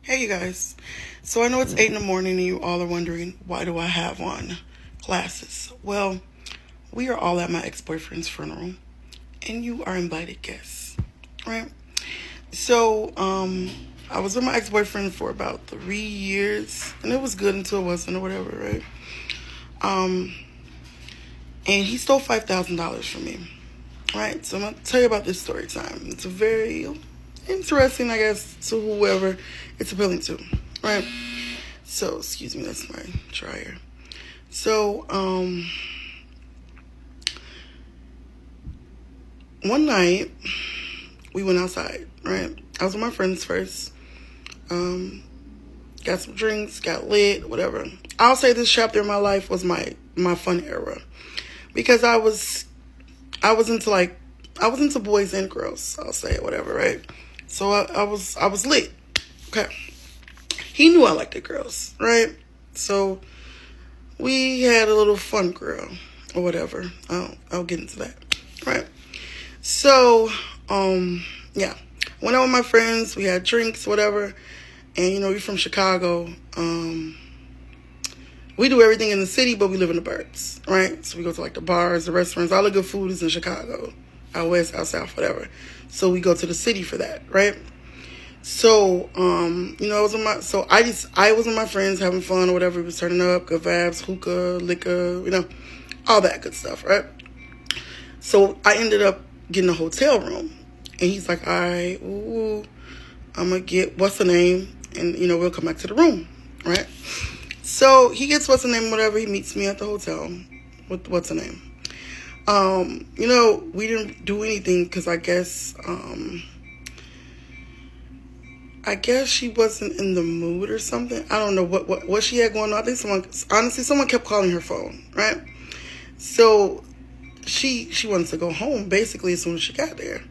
Hey, you guys. So I know it's 8 in the morning and you all are wondering, why do I have on glasses? Well, we are all at my ex-boyfriend's funeral and you are invited guests, right? So, I was with my ex-boyfriend for about 3 years and it was good until it wasn't or whatever, right? Um, and he stole $5,000 from me, right? So I'm going to tell you about this story time. It's a very interesting, I guess, to whoever it's appealing to, right? So, excuse me, that's my dryer. So, one night we went outside, right? I was with my friends first. Um, got some drinks, got lit, whatever. I'll say this chapter in my life was my fun era because I was into boys and girls. I'll say it, whatever, right? So I was lit. Okay. He knew I liked the girls, right? So we had a little fun girl or whatever. I'll get into that, right? So, yeah, went out with my friends. We had drinks, whatever. And we're from Chicago. We do everything in the city, but we live in the burbs, right? So we go to like the bars, the restaurants. All the good food is in Chicago, out west, out south, whatever. So we go to the city for that, right? So, I was with I was with my friends having fun or whatever. We was turning up, good vibes, hookah, liquor, all that good stuff, right? So I ended up getting a hotel room, and he's like, "All right, ooh, I'm gonna get what's the name, and we'll come back to the room, right?" So he gets what's the name, whatever. He meets me at the hotel with what's the name. We didn't do anything because I guess she wasn't in the mood or something. I don't know what she had going on. I think someone kept calling her phone, right? So she wanted to go home basically as soon as she got there.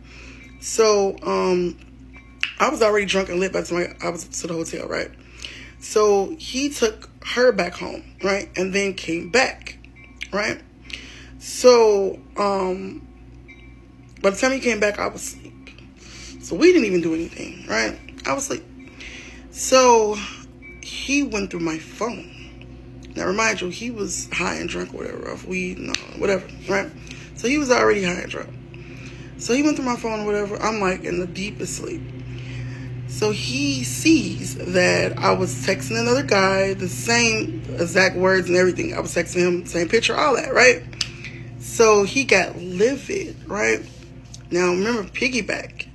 So I was already drunk and lit by the time I was to the hotel, right? So he took her back home, right? And then came back, right? So by the time he came back, I was asleep. So we didn't even do anything, right? I was asleep. So he went through my phone. Now, remind you, he was high and drunk, or whatever, off weed, no, whatever, right? So he was already high and drunk. So he went through my phone, or whatever. I'm like in the deepest sleep. So he sees that I was texting another guy, the same exact words and everything. I was texting him, same picture, all that, right? So he got livid, right? Now, remember, piggyback.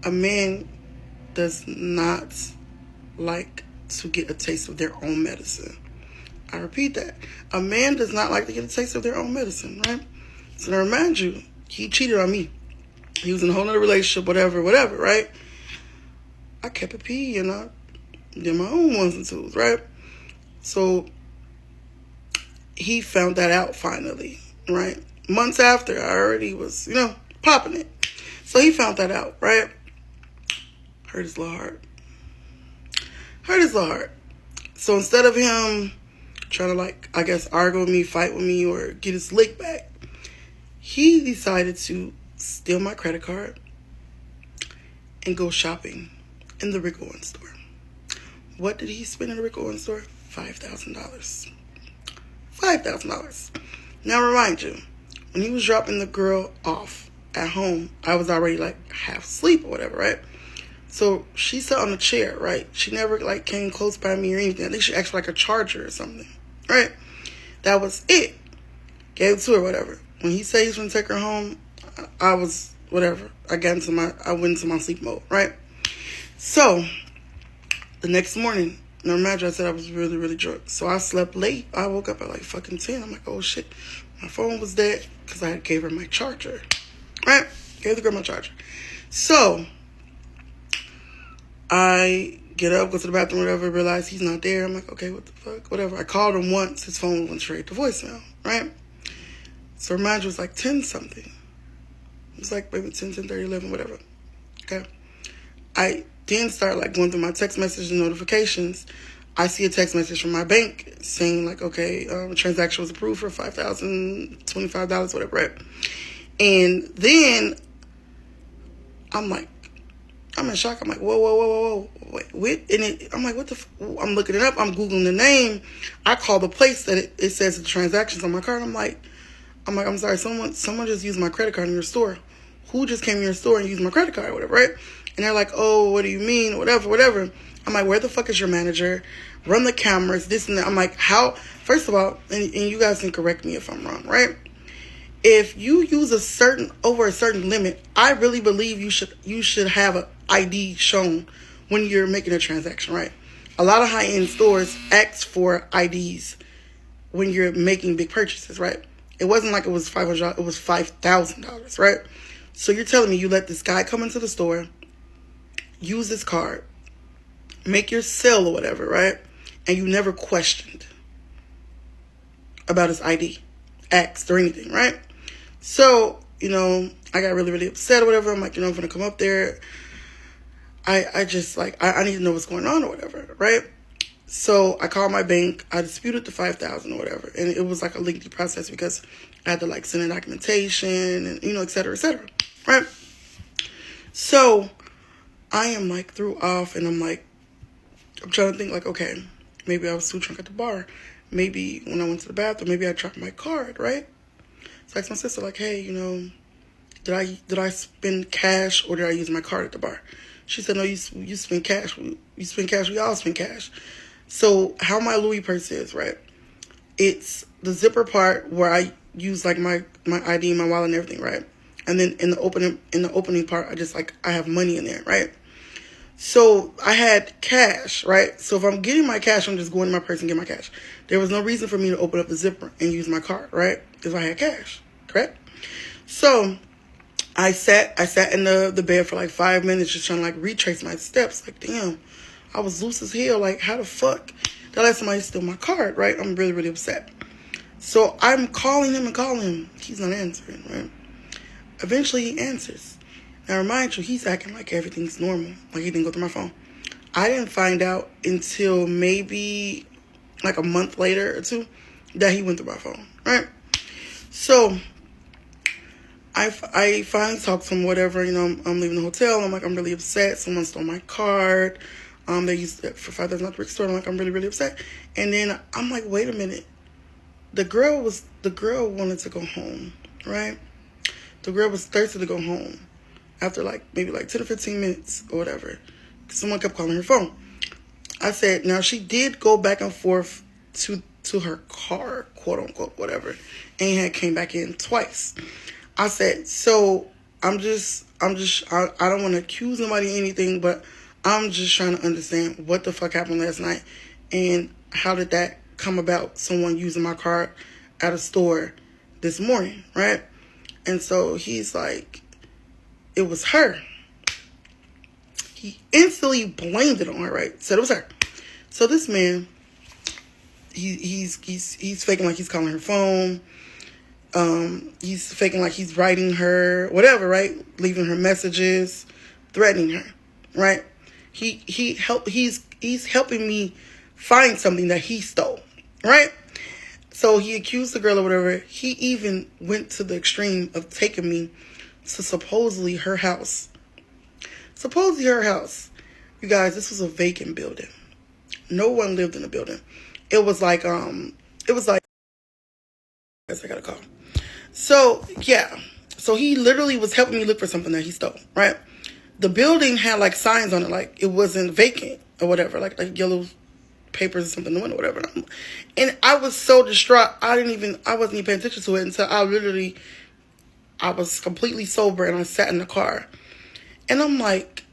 A man does not like to get a taste of their own medicine. I repeat that. A man does not like to get a taste of their own medicine, right? So to remind you, he cheated on me. He was in a whole other relationship, whatever, right? I kept it P, and I did my own ones and twos, right? So he found that out finally, right? Months after, I already was, popping it. So he found that out, right? Hurt his little heart. So instead of him trying to argue with me, fight with me, or get his lick back, he decided to steal my credit card and go shopping in the Rick Owens store. What did he spend in the Rick Owens store? $5,000. $5,000. Now remind you, when he was dropping the girl off at home, I was already half asleep or whatever, right? So she sat on a chair, right? She never came close by me or anything. I think she asked for a charger or something, right? That was it. Gave it to her, whatever. When he said he's gonna take her home, I was whatever. I went into my sleep mode, right? So the next morning, now imagine I said I was really, really drunk. So I slept late. I woke up at fucking 10. I'm like, oh shit, my phone was dead because I gave her my charger, right? Gave the girl my charger. So I get up, go to the bathroom, whatever, realize he's not there. I'm like, okay, what the fuck, whatever. I called him once. His phone went straight to voicemail, right? So remind you, it was 10 something. It was maybe 10, 30, 11, whatever. Okay. I then start going through my text message and notifications. I see a text message from my bank saying okay, transaction was approved for $5,025, whatever, right? And then I'm like, I'm in shock. I'm like, whoa. Wait. And I'm like, what the I'm looking it up. I'm Googling the name. I call the place that it says the transactions on my card. I'm like, I'm sorry, someone just used my credit card in your store. Who just came in your store and used my credit card or whatever, right? And they're like, oh, what do you mean? Whatever. I'm like, where the fuck is your manager? Run the cameras, this and that. I'm like, how? First of all, and you guys can correct me if I'm wrong, right? If you use over a certain limit, I really believe you should have an ID shown when you're making a transaction, right? A lot of high-end stores ask for IDs when you're making big purchases, right? It wasn't like it was $500, it was $5,000, right? So you're telling me you let this guy come into the store, use his card, make your sale or whatever, right? And you never questioned about his ID, asked or anything, right? So, I got really, really upset or whatever. I'm like, I'm going to come up there. I just like, I need to know what's going on or whatever, right? So I called my bank. I disputed the $5,000 or whatever. And it was like a lengthy process because I had to like send in documentation and, et cetera, right? So I am like threw off and I'm trying to think like, okay, maybe I was too drunk at the bar. Maybe when I went to the bathroom, maybe I dropped my card, right? So I asked my sister like, hey, did I spend cash or did I use my card at the bar? She said, no, you spend cash. You spend cash. We all spend cash. So how my Louis purse is, right? It's the zipper part where I use like my ID, my wallet and everything, right? And then in the opening part, I have money in there, right? So I had cash, right? So if I'm getting my cash, I'm just going to my purse and get my cash. There was no reason for me to open up the zipper and use my card, right? Because I had cash, correct? So I sat in the bed for like 5 minutes just trying to like retrace my steps. Like, damn, I was loose as hell. Like, how the fuck did I let somebody steal my card, right? I'm really, really upset. So I'm calling him. He's not answering, right? Eventually he answers. Now, remind you, he's acting like everything's normal. Like he didn't go through my phone. I didn't find out until maybe like a month later or two that he went through my phone, right? So I finally talked to him, whatever, I'm leaving the hotel. I'm like, I'm really upset. Someone stole my card. They used it for $5,000 at the store. I'm like, I'm really, really upset. And then I'm like, wait a minute. The girl wanted to go home, right? The girl was thirsty to go home after maybe 10 or 15 minutes or whatever. Someone kept calling her phone. I said, now she did go back and forth to her car, quote unquote, whatever, and came back in twice. I said, so I don't want to accuse nobody of anything, but I'm just trying to understand what the fuck happened last night and how did that come about, someone using my card at a store this morning, right? And so he's like, it was her. He instantly blamed it on her, right? Said it was her. So this man, he's faking like he's calling her phone. He's faking like he's writing her, whatever, right? Leaving her messages, threatening her, right? He's helping me find something that he stole, right? So he accused the girl or whatever. He even went to the extreme of taking me to supposedly her house. You guys, this was a vacant building. No one lived in the building. It was like, I got a call. So, yeah. So he literally was helping me look for something that he stole, right? The building had like signs on it, like it wasn't vacant or whatever, like yellow papers or something in the window, whatever. And I was so distraught, I wasn't even paying attention to it until I was completely sober and I sat in the car. And I'm like,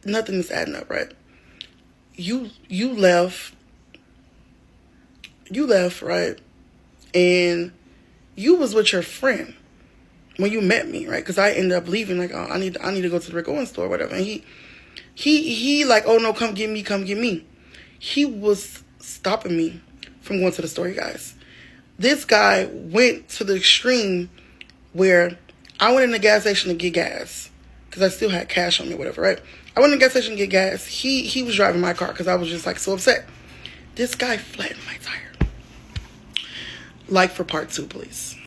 nothing is adding up, right? You left, right? And you was with your friend when you met me, right? Because I ended up leaving, like, oh, I need to go to the Rick Owens store or whatever. And he like, oh no, come get me. He was stopping me from going to the store, you guys. This guy went to the extreme where I went in the gas station to get gas because I still had cash on me, whatever, right? I went in the gas station to get gas. He was driving my car because I was just like so upset. This guy flattened my tire. Like for part 2, please.